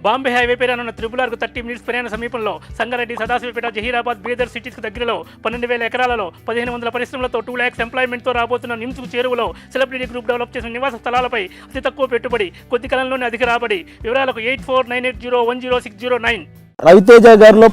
Bombay highway పై రానున్న త్రిపులార్కు 30 minutes ప్రయాణ సమీపంలో సంగారెడ్డి, సదాశివపేట, జహీరాబాద్, బీదర్ సిటీస్కు దగ్గరలో 12,000 ఎకరాలలో 1,500 పరిశ్రమలతో 2 lakhs ఎంప్లాయ్మెంట్తో రాబోతున్న నిమ్స్ చేరువలో సెలబ్రిటీ గ్రూప్ డెవలప్ చేసిన నివాస స్థలాలపై అతి తక్కువ పెట్టుబడి, కొద్ది కాలంలోనే అధిక రాబడి. వివరాలకు 8498010609. రవితేజ గారిలో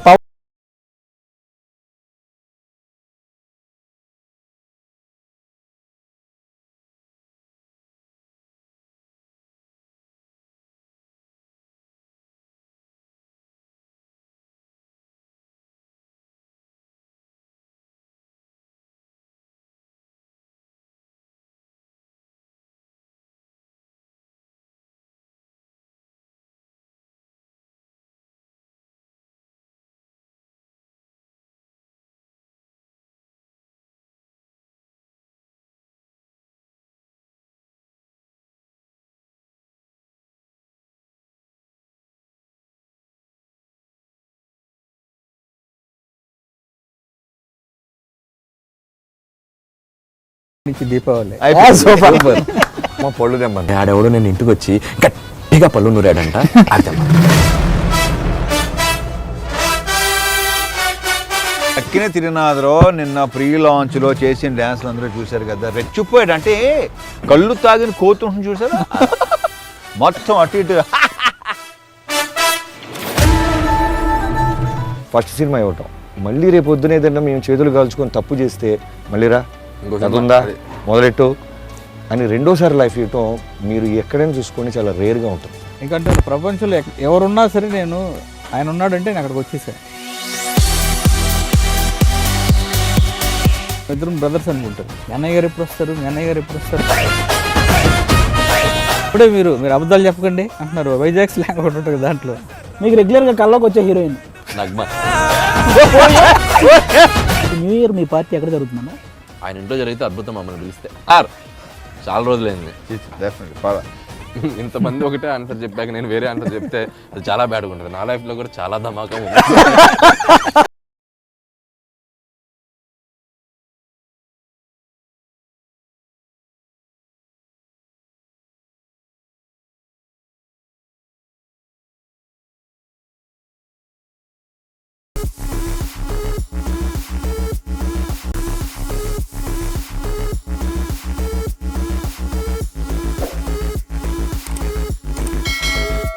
దీపావళి మా పళ్ళు తెమ్మని ఆడెవడో నేను ఇంటికి వచ్చి గట్టిగా పళ్ళు నూరాడంట. అక్కినే తిరిగినాదరో నిన్న ప్రీ లాంచ్ లో చేసిన డ్యాన్స్లు అందరూ చూశారు కదా, రెచ్చిపోయాడు. అంటే కళ్ళు తాగిన కోతుంటుంది చూసారా, మొత్తం అటు ఇటు. ఫస్ట్ సినిమా ఇవ్వటం, మళ్ళీ రేపు పొద్దున ఏదైనా మేము చేతులు కాల్చుకొని తప్పు చేస్తే మళ్ళీరా ఉందా మొదలెట్టు అని రెండోసారి లైఫ్ ఇవ్వటం మీరు ఎక్కడైనా చూసుకొని చాలా రేర్గా ఉంటుంది. ఎందుకంటే ప్రపంచంలో ఎవరున్నా సరే నేను ఆయన ఉన్నాడంటే నేను అక్కడికి వచ్చేసాను. ఇద్దరు బ్రదర్స్ అనుకుంటారు, మీ అన్నయ్య గారు ఎప్పుడు వస్తారు, మీ అన్నయ్య గారు ఎప్పుడు వస్తారు. ఇప్పుడే మీరు అబద్ధాలు చెప్పకండి అంటున్నారు. వైజాగ్ స్లాంగ్ ఒకటి ఉంటుంది దాంట్లో. మీకు రెగ్యులర్గా కల్లోకి వచ్చే హీరోయిన్ న్యూ ఇయర్ మీ పార్టీ ఎక్కడ జరుగుతుందన్నా? ఆయన ఇంట్లో జరిగితే అద్భుతం. మమ్మల్ని పిలిస్తే చాలా రోజులైంది. ఇంతమంది ఒకటే ఆన్సర్ చెప్పాక నేను వేరే ఆన్సర్ చెప్తే అది చాలా బ్యాడ్గా ఉంటుంది. నా లైఫ్లో కూడా చాలా ధమాకా ఉంది.